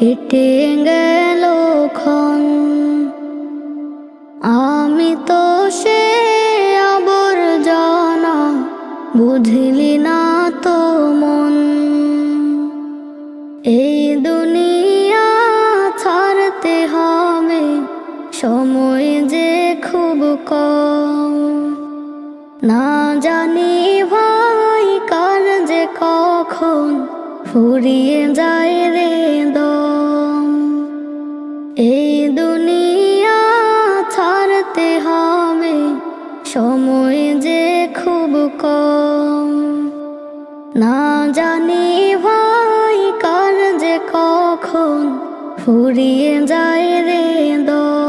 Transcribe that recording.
কেটে গেল ক্ষণ। আমি তো সে আবর্জনা, বুঝলি না তো মন। এই দুনিয়া ছাড়তে হবে, সময় যে খুব কম। না জানি ভাই কার যে কখন ফুরিয়ে যায় রে দম। এই দুনিয়া ছাড়তে হবে, সময় যে খুব কম। না জানি ভাই কার যে কখন ফুরিয়ে যায় রে দম।